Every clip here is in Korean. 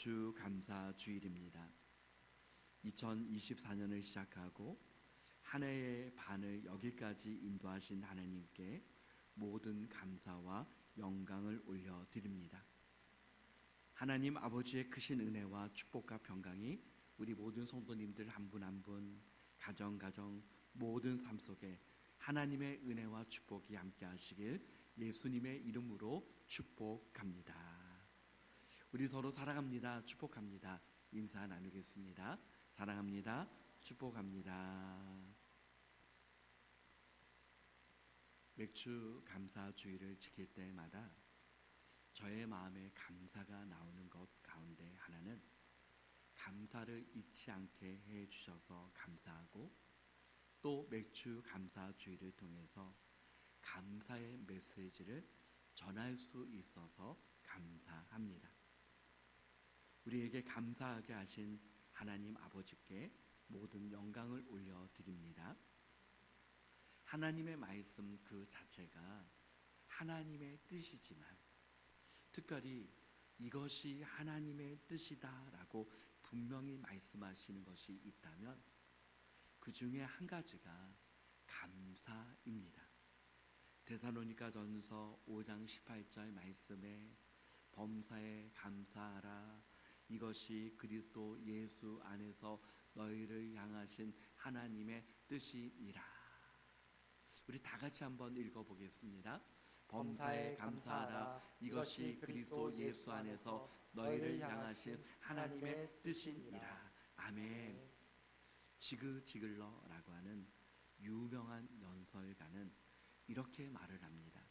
맥주 감사 주일입니다. 2024년을 시작하고 한 해의 반을 여기까지 인도하신 하나님께 모든 감사와 영광을 올려드립니다. 하나님 아버지의 크신 은혜와 축복과 평강이 우리 모든 성도님들 한 분 한 분, 가정 모든 삶 속에 하나님의 은혜와 축복이 함께 하시길 예수님의 이름으로 축복합니다. 우리 서로 사랑합니다. 축복합니다. 인사 나누겠습니다. 사랑합니다. 축복합니다. 맥주 감사 주일을 지킬 때마다 저의 마음에 감사가 나오는 것 가운데 하나는 감사를 잊지 않게 해 주셔서 감사하고, 또 맥주 감사 주일을 통해서 감사의 메시지를 전할 수 있어서 감사합니다. 우리에게 감사하게 하신 하나님 아버지께 모든 영광을 올려드립니다. 하나님의 말씀 그 자체가 하나님의 뜻이지만, 특별히 이것이 하나님의 뜻이다라고 분명히 말씀하시는 것이 있다면 그 중에 한 가지가 감사입니다. 데살로니가전서 5장 18절 말씀에 범사에 감사하라, 이것이 그리스도 예수 안에서 너희를 향하신 하나님의 뜻이니라. 우리 다 같이 한번 읽어보겠습니다. 범사에 감사하라, 이것이 그리스도 예수 안에서 너희를 향하신 하나님의 뜻이니라. 아멘. 지그지글러라고 하는 유명한 연설가는 이렇게 말을 합니다.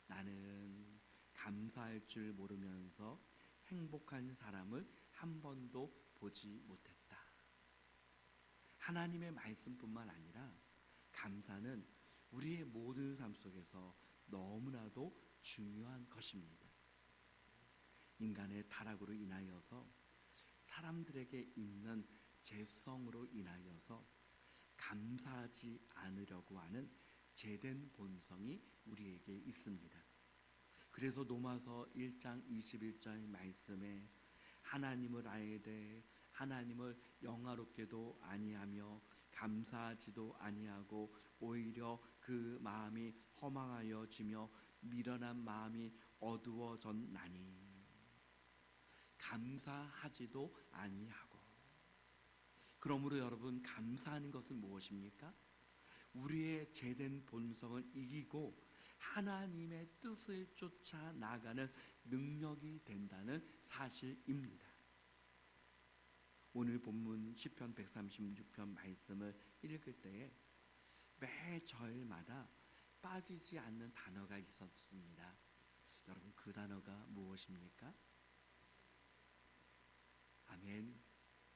나는 감사할 줄 모르면서 행복한 사람을 한 번도 보지 못했다. 하나님의 말씀뿐만 아니라 감사는 우리의 모든 삶 속에서 너무나도 중요한 것입니다. 인간의 타락으로 인하여서 사람들에게 있는 죄성으로 인하여서 감사하지 않으려고 하는 죄된 본성이 우리에게 있습니다. 그래서 로마서 1장 21절 말씀에 하나님을 알되 하나님을 영화롭게도 아니하며 감사하지도 아니하고 오히려 그 마음이 허망하여지며 미련한 마음이 어두워졌나니, 감사하지도 아니하고. 그러므로 여러분, 감사하는 것은 무엇입니까? 우리의 죄된 본성을 이기고 하나님의 뜻을 쫓아 나가는 능력이 된다는 사실입니다. 오늘 본문 시편 136편 말씀을 읽을 때에 매 절마다 빠지지 않는 단어가 있었습니다. 여러분, 그 단어가 무엇입니까? 아멘.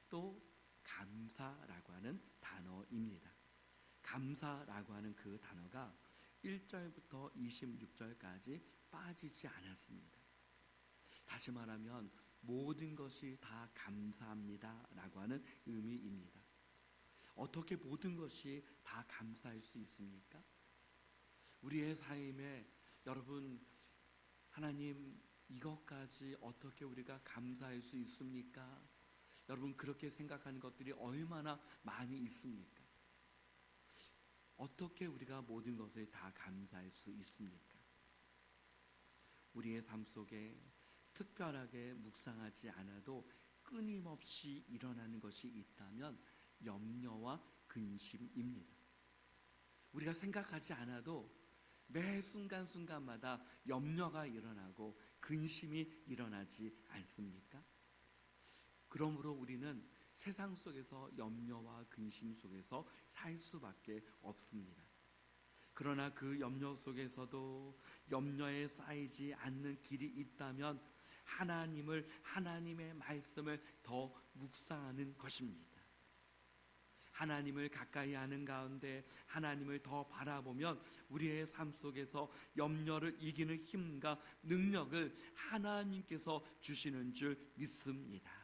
또 감사라고 하는 단어입니다. 감사라고 하는 그 단어가 1절부터 26절까지 빠지지 않았습니다. 다시 말하면 모든 것이 다 감사합니다 라고 하는 의미입니다. 어떻게 모든 것이 다 감사할 수 있습니까? 우리의 삶에 여러분, 하나님 이것까지 어떻게 우리가 감사할 수 있습니까? 여러분, 그렇게 생각하는 것들이 얼마나 많이 있습니까? 어떻게 우리가 모든 것을 다 감사할 수 있습니까? 우리의 삶 속에 특별하게 묵상하지 않아도 끊임없이 일어나는 것이 있다면 염려와 근심입니다. 우리가 생각하지 않아도 매 순간순간마다 염려가 일어나고 근심이 일어나지 않습니까? 그러므로 우리는 세상 속에서 염려와 근심 속에서 살 수밖에 없습니다. 그러나 그 염려 속에서도 염려에 쌓이지 않는 길이 있다면 하나님의 말씀을 더 묵상하는 것입니다. 하나님을 가까이 하는 가운데 하나님을 더 바라보면 우리의 삶 속에서 염려를 이기는 힘과 능력을 하나님께서 주시는 줄 믿습니다.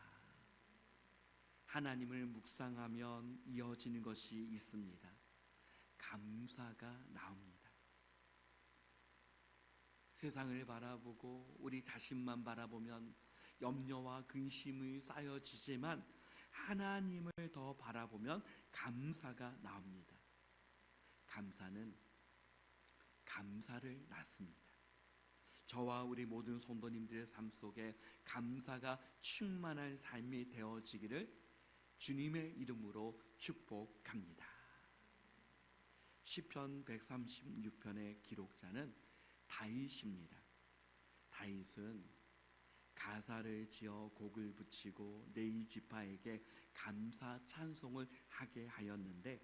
하나님을 묵상하면 이어지는 것이 있습니다. 감사가 나옵니다. 세상을 바라보고 우리 자신만 바라보면 염려와 근심이 쌓여지지만 하나님을 더 바라보면 감사가 나옵니다. 감사는 감사를 낳습니다. 저와 우리 모든 성도님들의 삶 속에 감사가 충만한 삶이 되어지기를 주님의 이름으로 축복합니다. 시편 136편의 기록자는 다윗입니다. 다윗은 가사를 지어 곡을 붙이고 네이 지파에게 감사 찬송을 하게 하였는데,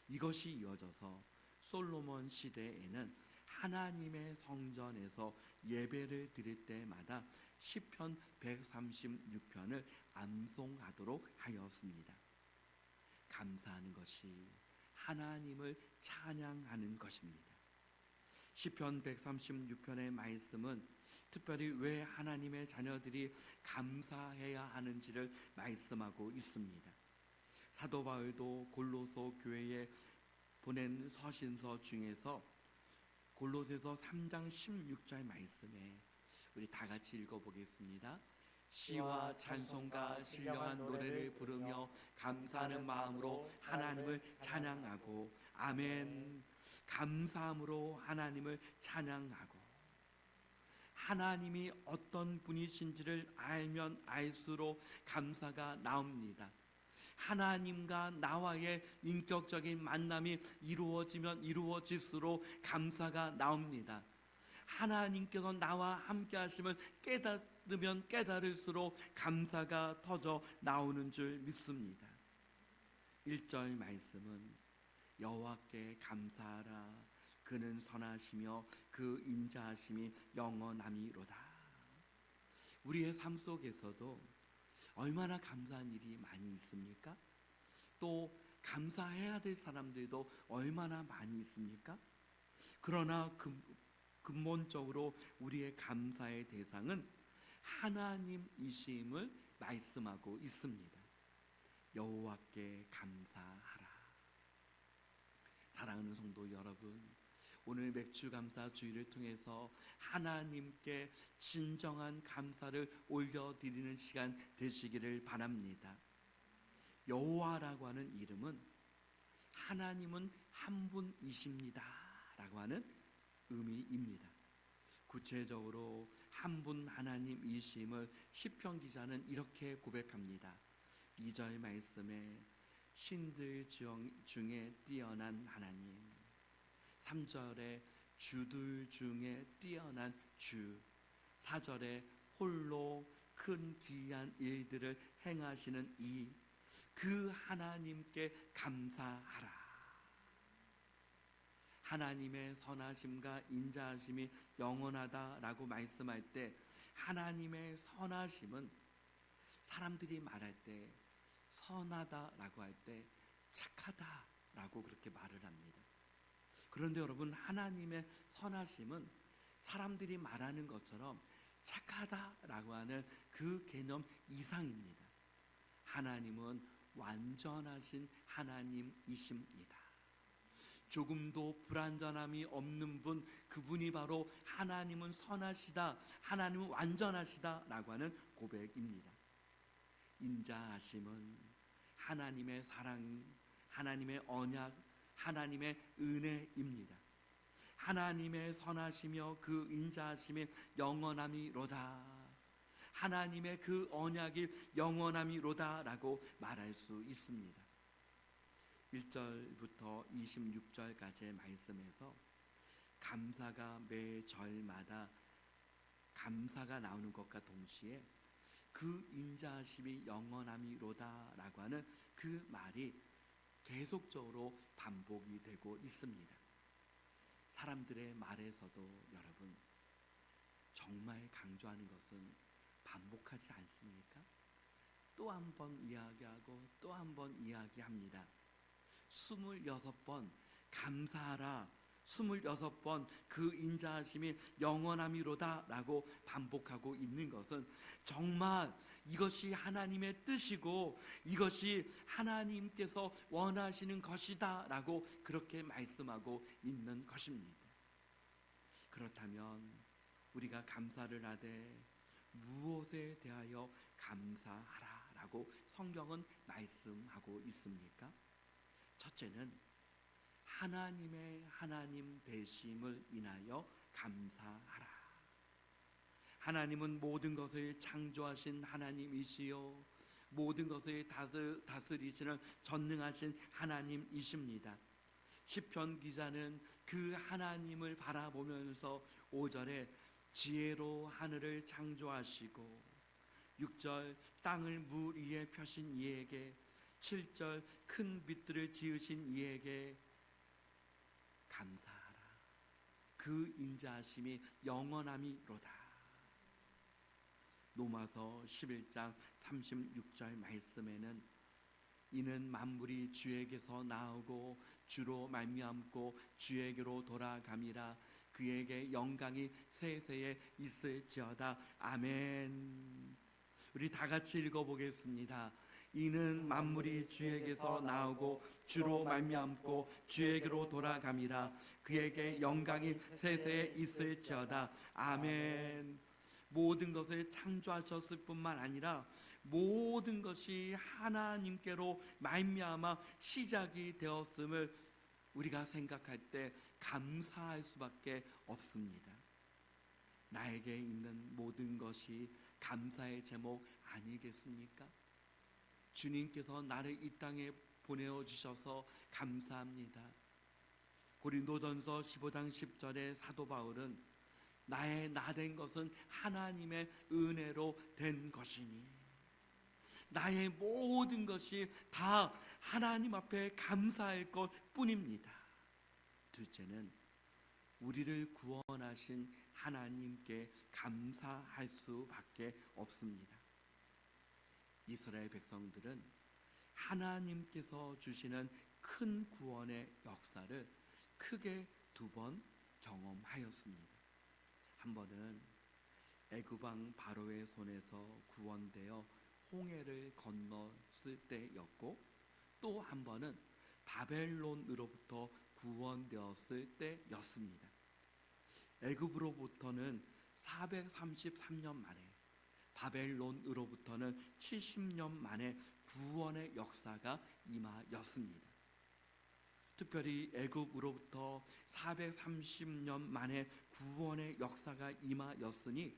이것이 이어져서 솔로몬 시대에는 하나님의 성전에서 예배를 드릴 때마다 시편 136편을 암송하도록 하였습니다. 감사하는 것이 하나님을 찬양하는 것입니다. 시편 136편의 말씀은 특별히 왜 하나님의 자녀들이 감사해야 하는지를 말씀하고 있습니다. 사도 바울도 골로새 교회에 보낸 서신서 중에서 골로새서 3장 16절 말씀에 우리 다 같이 읽어보겠습니다. 시와 찬송과 신령한 노래를 부르며 감사하는 마음으로 하나님을 찬양하고, 아멘. 감사함으로 하나님을 찬양하고, 하나님이 어떤 분이신지를 알면 알수록 감사가 나옵니다. 하나님과 나와의 인격적인 만남이 이루어지면 이루어질수록 감사가 나옵니다. 하나님께서 나와 함께 하심을 깨달으면 깨달을수록 감사가 터져 나오는 줄 믿습니다. 1절 말씀은 여호와께 감사하라, 그는 선하시며 그 인자하심이 영원함이로다. 우리의 삶 속에서도 얼마나 감사한 일이 많이 있습니까? 또 감사해야 될 사람들도 얼마나 많이 있습니까? 그러나 근본적으로 우리의 감사의 대상은 하나님이심을 말씀하고 있습니다. 여호와께 감사하라. 사랑하는 성도 여러분, 오늘 맥주감사 주일을 통해서 하나님께 진정한 감사를 올려드리는 시간 되시기를 바랍니다. 여호와라고 하는 이름은 하나님은 한 분이십니다 라고 하는 의미입니다. 구체적으로 한 분 하나님이심을 시편 기자는 이렇게 고백합니다. 2절 말씀에 신들 중에 뛰어난 하나님, 3절에 주들 중에 뛰어난 주, 4절에 홀로 큰 기이한 일들을 행하시는 그 하나님께 감사하라. 하나님의 선하심과 인자하심이 영원하다라고 말씀할 때, 하나님의 선하심은 사람들이 말할 때 선하다라고 할 때 착하다라고 그렇게 말을 합니다. 그런데 여러분, 하나님의 선하심은 사람들이 말하는 것처럼 착하다라고 하는 그 개념 이상입니다. 하나님은 완전하신 하나님이십니다. 조금도 불완전함이 없는 분, 그분이 바로 하나님은 선하시다, 하나님은 완전하시다라고 하는 고백입니다. 인자하심은 하나님의 사랑, 하나님의 언약, 하나님의 은혜입니다. 하나님의 선하시며 그 인자하심이 영원함이로다, 하나님의 그 언약이 영원함이로다라고 말할 수 있습니다. 1절부터 26절까지의 말씀에서 감사가 매 절마다 감사가 나오는 것과 동시에 그 인자하심이 영원함이로다라고 하는 그 말이 계속적으로 반복이 되고 있습니다. 사람들의 말에서도 여러분, 정말 강조하는 것은 반복하지 않습니까? 또 한 번 이야기하고 또 한 번 이야기합니다. 26번 감사하라, 26번 그 인자하심이 영원함이로다 라고 반복하고 있는 것은 정말 이것이 하나님의 뜻이고 이것이 하나님께서 원하시는 것이다 라고 그렇게 말씀하고 있는 것입니다. 그렇다면 우리가 감사를 하되 무엇에 대하여 감사하라라고 성경은 말씀하고 있습니까? 첫째는 하나님의 하나님 되심을 인하여 감사하라. 하나님은 모든 것을 창조하신 하나님이시요 모든 것을 다스리시는 전능하신 하나님이십니다. 시편 기자는 그 하나님을 바라보면서 5절에 지혜로 하늘을 창조하시고 6절 땅을 물 위에 펴신 이에게 7절 큰 빛들을 지으신 이에게 감사하라. 그 인자하심이 영원함이로다. 로마서 11장 36절 말씀에는 이는 만물이 주에게서 나오고 주로 말미암고 주에게로 돌아감이라. 그에게 영광이 세세에 있을지어다. 아멘. 우리 다 같이 읽어보겠습니다. 이는 만물이 주에게서 나오고 주로 말미암고 주에게로 돌아감이라. 그에게 영광이 세세에 있을지어다. 아멘. 모든 것을 창조하셨을 뿐만 아니라 모든 것이 하나님께로 말미암아 시작이 되었음을 우리가 생각할 때 감사할 수밖에 없습니다. 나에게 있는 모든 것이 감사의 제목 아니겠습니까? 주님께서 나를 이 땅에 보내주셔서 감사합니다. 고린도전서 15장 10절에 사도 바울은 나의 나 된 것은 하나님의 은혜로 된 것이니 나의 모든 것이 다 하나님 앞에 감사할 것 뿐입니다. 둘째는 우리를 구원하신 하나님께 감사할 수밖에 없습니다. 이스라엘 백성들은 하나님께서 주시는 큰 구원의 역사를 크게 2번 경험하였습니다. 한 번은 애굽 왕 바로의 손에서 구원되어 홍해를 건넜을 때였고, 또 한 번은 바벨론으로부터 구원되었을 때였습니다. 애굽으로부터는 433년 만에, 바벨론으로부터는 70년 만에 구원의 역사가 임하였습니다. 특별히 애굽으로부터 430년 만에 구원의 역사가 임하였으니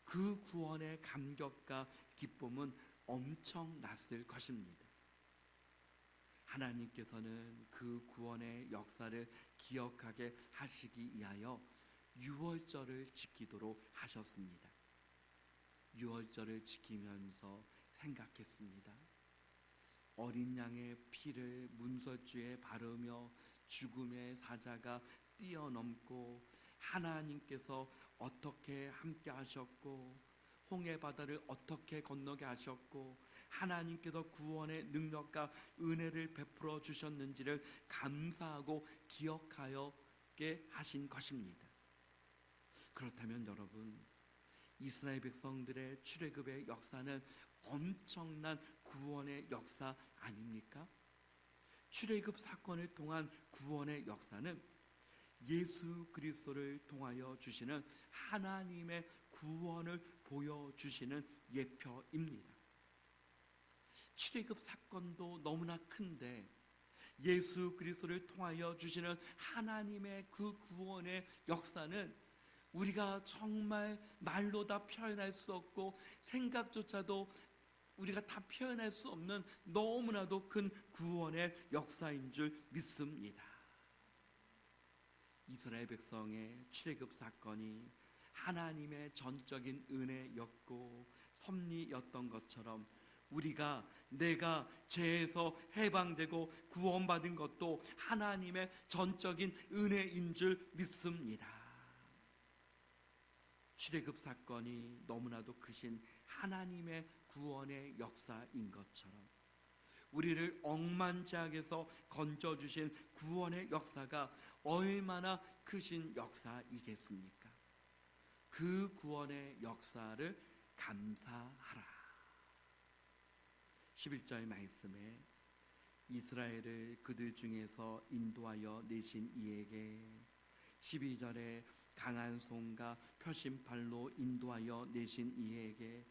그 구원의 감격과 기쁨은 엄청났을 것입니다. 하나님께서는 그 구원의 역사를 기억하게 하시기 위하여 유월절을 지키도록 하셨습니다. 유월절을 지키면서 생각했습니다. 어린 양의 피를 문설주에 바르며 죽음의 사자가 뛰어넘고 하나님께서 어떻게 함께 하셨고 홍해 바다를 어떻게 건너게 하셨고 하나님께서 구원의 능력과 은혜를 베풀어 주셨는지를 감사하고 기억하게 하신 것입니다. 그렇다면 여러분, 이스라엘 백성들의 출애굽의 역사는 엄청난 구원의 역사 아닙니까? 출애굽 사건을 통한 구원의 역사는 예수 그리스도를 통하여 주시는 하나님의 구원을 보여주시는 예표입니다. 출애굽 사건도 너무나 큰데 예수 그리스도를 통하여 주시는 하나님의 그 구원의 역사는 우리가 정말 말로 다 표현할 수 없고 생각조차도 우리가 다 표현할 수 없는 너무나도 큰 구원의 역사인 줄 믿습니다. 이스라엘 백성의 출애굽 사건이 하나님의 전적인 은혜였고 섭리였던 것처럼 내가 죄에서 해방되고 구원받은 것도 하나님의 전적인 은혜인 줄 믿습니다. 출애굽 사건이 너무나도 크신 하나님의 구원의 역사인 것처럼 우리를 억만장에서 건져주신 구원의 역사가 얼마나 크신 역사이겠습니까? 그 구원의 역사를 감사하라. 11절 말씀에 이스라엘을 그들 중에서 인도하여 내신 이에게, 12절에 강한 손과 표심팔로 인도하여 내신 이에게,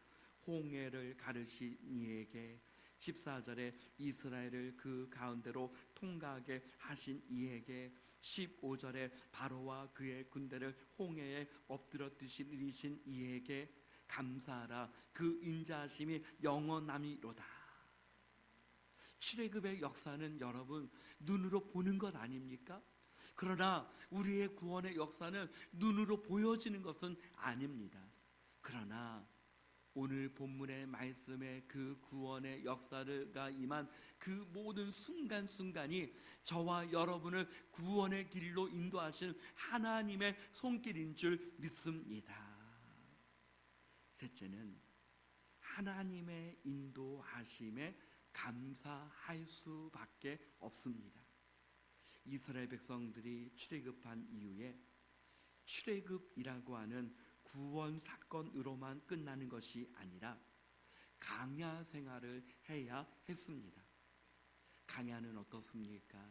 홍해를 가르신 이에게, 14절에 이스라엘을 그 가운데로 통과하게 하신 이에게, 15절에 바로와 그의 군대를 홍해에 엎드러뜨신 이신 이에게 감사하라. 그 인자하심이 영원함이로다. 출애굽의 역사는 여러분 눈으로 보는 것 아닙니까? 그러나 우리의 구원의 역사는 눈으로 보여지는 것은 아닙니다. 그러나 오늘 본문의 말씀에 그 구원의 역사가 임한 그 모든 순간순간이 저와 여러분을 구원의 길로 인도하신 하나님의 손길인 줄 믿습니다. 셋째는 하나님의 인도하심에 감사할 수밖에 없습니다. 이스라엘 백성들이 출애굽한 이후에 출애굽이라고 하는 구원 사건으로만 끝나는 것이 아니라 강야 생활을 해야 했습니다. 강야는 어떻습니까?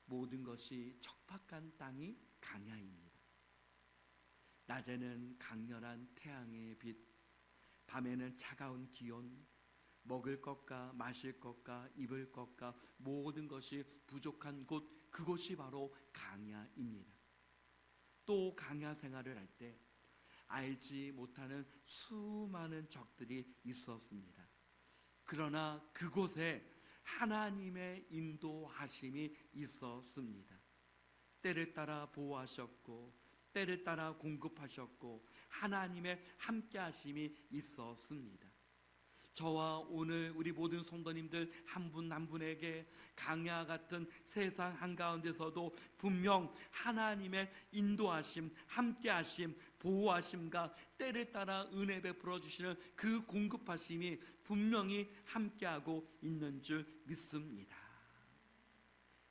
모든 것이 척박한 땅이 강야입니다. 낮에는 강렬한 태양의 빛, 밤에는 차가운 기온, 먹을 것과 마실 것과 입을 것과 모든 것이 부족한 곳, 그곳이 바로 강야입니다. 또 강야 생활을 할 때 알지 못하는 수많은 적들이 있었습니다. 그러나 그곳에 하나님의 인도하심이 있었습니다. 때를 따라 보호하셨고 때를 따라 공급하셨고 하나님의 함께하심이 있었습니다. 저와 오늘 우리 모든 성도님들 한 분 한 분에게 강야 같은 세상 한가운데서도 분명 하나님의 인도하심, 함께하심, 보호하심과 때를 따라 은혜 베풀어 주시는 그 공급하심이 분명히 함께하고 있는 줄 믿습니다.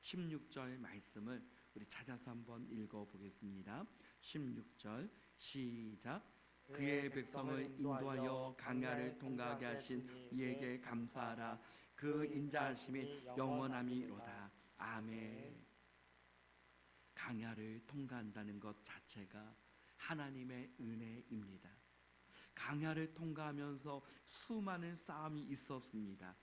16절 말씀을 우리 찾아서 한번 읽어보겠습니다. 16절 시작. 그의 백성을 인도하여 강야를 통과하게 하신 이에게 감사하라. 그 인자하심이 영원함이로다. 아멘. 강야를 통과한다는 것 자체가 하나님의 은혜입니다. 강야를 통과하면서 수많은 싸움이 있었습니다.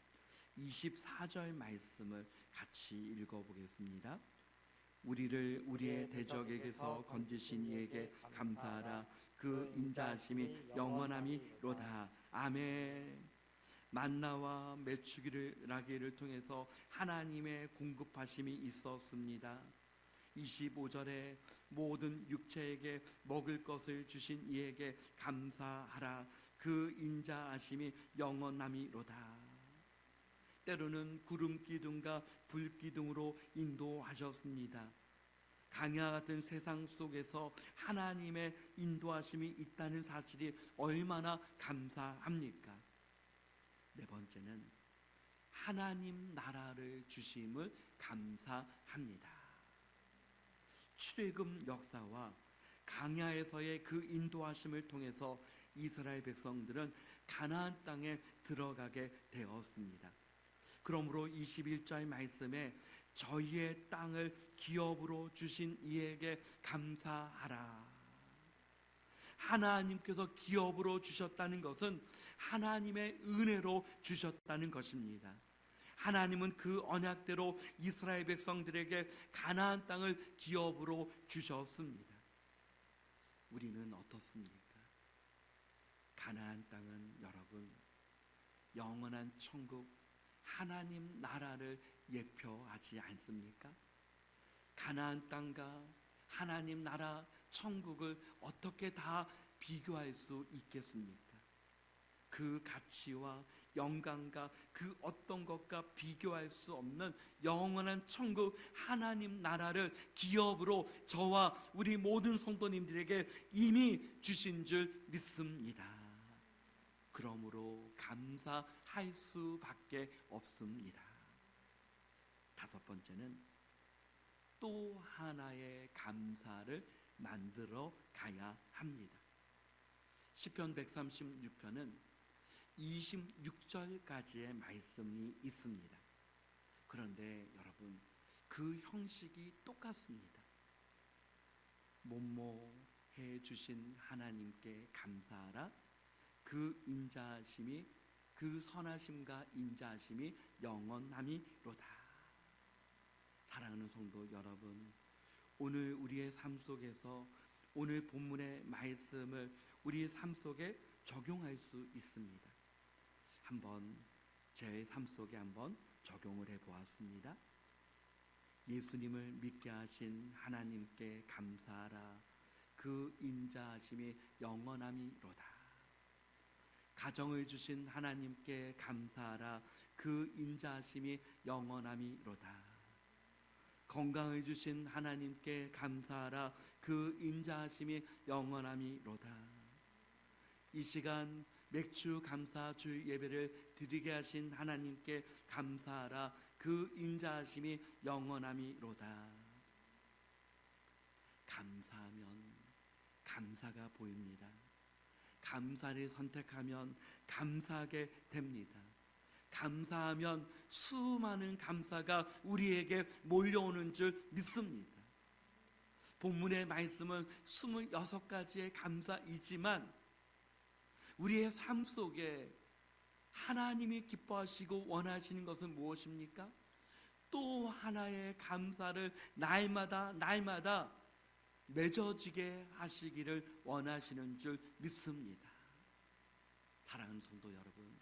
24절 말씀을 같이 읽어보겠습니다. 우리를 우리의 대적에게서 건지신 이에게 감사하라. 그 인자하심이 영원함이로다. 아멘. 만나와 메추기를 통해서 하나님의 공급하심이 있었습니다. 25절에 모든 육체에게 먹을 것을 주신 이에게 감사하라. 그 인자하심이 영원함이로다. 때로는 구름 기둥과 불 기둥으로 인도하셨습니다. 강야 같은 세상 속에서 하나님의 인도하심이 있다는 사실이 얼마나 감사합니까? 네 번째는 하나님 나라를 주심을 감사합니다. 출애굽 역사와 강야에서의 그 인도하심을 통해서 이스라엘 백성들은 가나안 땅에 들어가게 되었습니다. 그러므로 21절 말씀에 저희의 땅을 기업으로 주신 이에게 감사하라. 하나님께서 기업으로 주셨다는 것은 하나님의 은혜로 주셨다는 것입니다. 하나님은 그 언약대로 이스라엘 백성들에게 가나안 땅을 기업으로 주셨습니다. 우리는 어떻습니까? 가나안 땅은 여러분 영원한 천국, 하나님 나라를 예표하지 않습니까? 가나안 땅과 하나님 나라 천국을 어떻게 다 비교할 수 있겠습니까? 그 가치와 영광과 그 어떤 것과 비교할 수 없는 영원한 천국 하나님 나라를 기업으로 저와 우리 모든 성도님들에게 이미 주신 줄 믿습니다. 그러므로 감사할 수밖에 없습니다. 다섯 번째는 또 하나의 감사를 만들어 가야 합니다. 시편 136편은 26절까지의 말씀이 있습니다. 그런데 여러분 그 형식이 똑같습니다. 뭐뭐 해 주신 하나님께 감사하라. 그 인자하심이, 그 선하심과 인자하심이 영원함이로다. 사랑하는 성도 여러분, 오늘 우리의 삶 속에서 오늘 본문의 말씀을 우리의 삶 속에 적용할 수 있습니다. 한번 제 삶 속에 한번 적용을 해보았습니다. 예수님을 믿게 하신 하나님께 감사하라. 그 인자하심이 영원함이로다. 가정을 주신 하나님께 감사하라. 그 인자하심이 영원함이로다. 건강을 주신 하나님께 감사하라. 그 인자하심이 영원함이로다. 이 시간 맥주 감사 주 예배를 드리게 하신 하나님께 감사하라. 그 인자하심이 영원함이로다. 감사하면 감사가 보입니다. 감사를 선택하면 감사하게 됩니다. 감사하면 수많은 감사가 우리에게 몰려오는 줄 믿습니다. 본문의 말씀은 26가지의 감사이지만 우리의 삶 속에 하나님이 기뻐하시고 원하시는 것은 무엇입니까? 또 하나의 감사를 날마다 맺어지게 하시기를 원하시는 줄 믿습니다. 사랑하는 성도 여러분,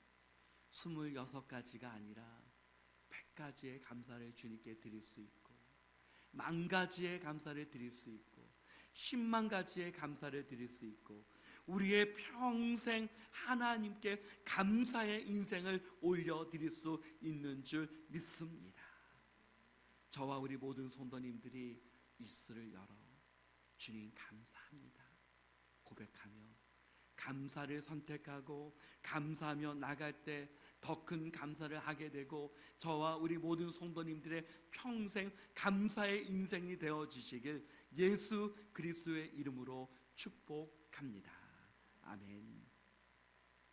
26가지가 아니라 100가지의 감사를 주님께 드릴 수 있고, 10,000가지의 감사를 드릴 수 있고, 10만 가지의 감사를 드릴 수 있고, 우리의 평생 하나님께 감사의 인생을 올려드릴 수 있는 줄 믿습니다. 저와 우리 모든 성도님들이 입술을 열어 주님 감사합니다 고백하며 감사를 선택하고 감사하며 나갈 때 더 큰 감사를 하게 되고, 저와 우리 모든 성도님들의 평생 감사의 인생이 되어지시길 예수 그리스도의 이름으로 축복합니다. 아멘.